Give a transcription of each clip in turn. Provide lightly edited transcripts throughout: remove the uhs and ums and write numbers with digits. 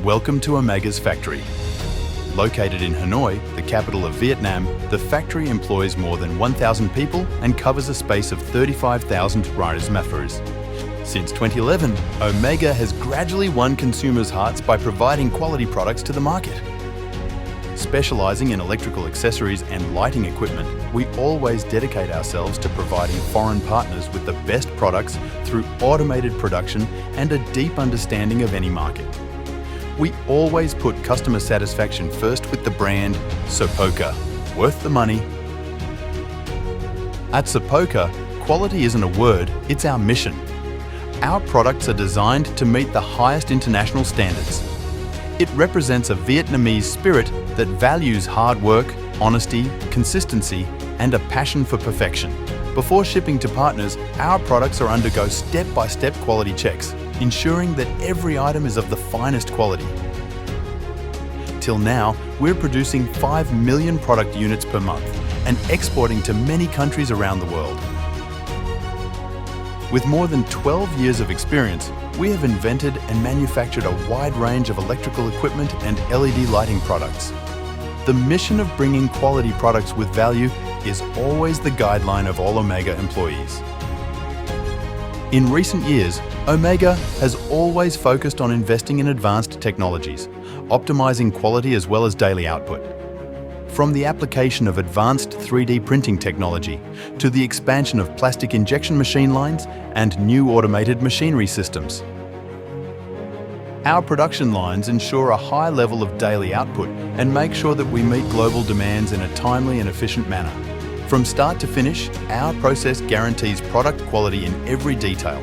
Welcome to Omega's factory. Located in Hanoi, the capital of Vietnam, the factory employs more than 1,000 people and covers a space of 35,000 m². Since 2011, Omega has gradually won consumers' hearts by providing quality products to the market. Specialising in electrical accessories and lighting equipment, we always dedicate ourselves to providing foreign partners with the best products through automated production and a deep understanding of any market. We always put customer satisfaction first with the brand Sopoca, worth the money. At Sopoca, quality isn't a word, it's our mission. Our products are designed to meet the highest international standards. It represents a Vietnamese spirit that values hard work, honesty, consistency, and a passion for perfection. Before shipping to partners, our products undergo step-by-step quality checks, ensuring that every item is of the finest quality. Till now, we're producing 5 million product units per month and exporting to many countries around the world. With more than 12 years of experience, we have invented and manufactured a wide range of electrical equipment and LED lighting products. The mission of bringing quality products with value is always the guideline of all Omega employees. In recent years, Omega has always focused on investing in advanced technologies, optimizing quality as well as daily output. From the application of advanced 3D printing technology to the expansion of plastic injection machine lines and new automated machinery systems. Our production lines ensure a high level of daily output and make sure that we meet global demands in a timely and efficient manner. From start to finish, our process guarantees product quality in every detail.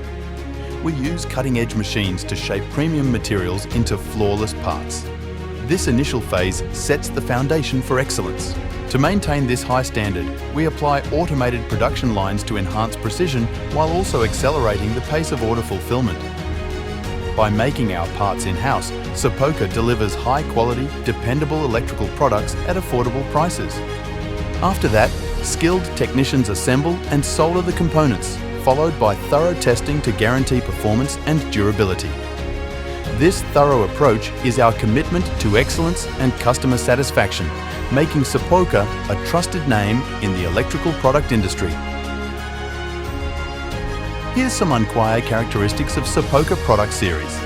We use cutting-edge machines to shape premium materials into flawless parts. This initial phase sets the foundation for excellence. To maintain this high standard, we apply automated production lines to enhance precision while also accelerating the pace of order fulfillment. By making our parts in-house, Sopoca delivers high-quality, dependable electrical products at affordable prices. After that, skilled technicians assemble and solder the components, followed by thorough testing to guarantee performance and durability. This thorough approach is our commitment to excellence and customer satisfaction, making Sopoca a trusted name in the electrical product industry. Here's some unquiet characteristics of Sopoca product series.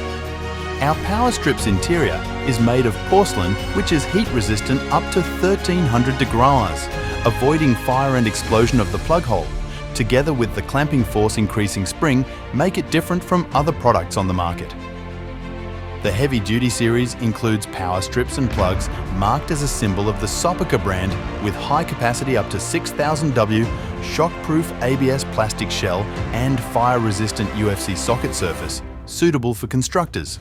Our Power Strips interior is made of porcelain which is heat resistant up to 1300 degrees, avoiding fire and explosion of the plug hole, together with the clamping force increasing spring, make it different from other products on the market. The Heavy Duty series includes power strips and plugs marked as a symbol of the Sopoca brand with high capacity up to 6000 W, shockproof ABS plastic shell and fire-resistant UFC socket surface, suitable for constructors.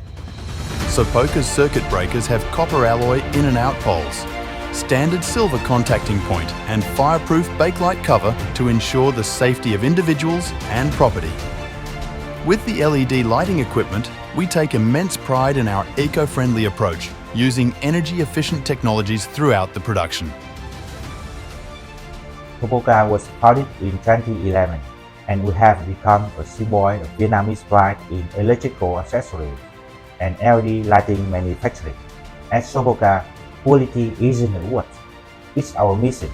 Sopoca's circuit breakers have copper alloy in and out poles, standard silver contacting point and fireproof bakelite cover to ensure the safety of individuals and property. With the LED lighting equipment, we take immense pride in our eco-friendly approach, using energy-efficient technologies throughout the production. Sopoca was founded in 2011, and we have become a symbol of Vietnamese pride in electrical accessories and LED lighting manufacturing. At Sopoca, quality isn't a word, it's our mission.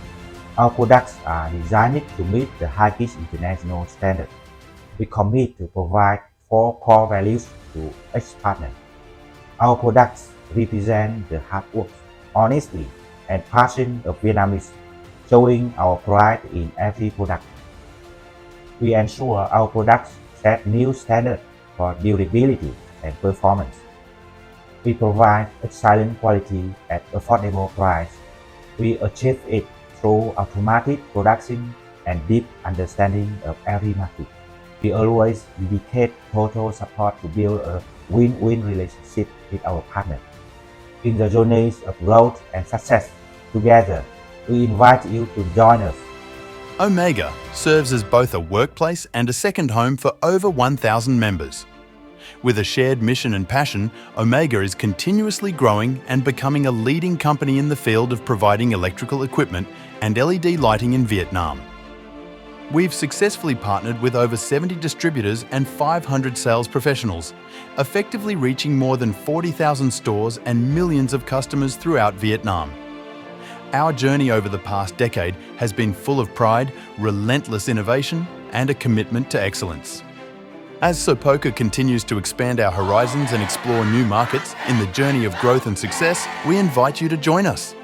Our products are designed to meet the highest international standard. We commit to provide 4 core values to each partner. Our products represent the hard work, honesty, and passion of Vietnamese, showing our pride in every product. We ensure our products set new standards for durability and performance. We provide excellent quality at affordable price. We achieve it through automatic production and deep understanding of every market. We always dedicate total support to build a win-win relationship with our partners. In the journeys of growth and success, together, we invite you to join us. Omega serves as both a workplace and a second home for over 1,000 members. With a shared mission and passion, Omega is continuously growing and becoming a leading company in the field of providing electrical equipment and LED lighting in Vietnam. We've successfully partnered with over 70 distributors and 500 sales professionals, effectively reaching more than 40,000 stores and millions of customers throughout Vietnam. Our journey over the past decade has been full of pride, relentless innovation, and a commitment to excellence. As Sopoca continues to expand our horizons and explore new markets in the journey of growth and success, we invite you to join us.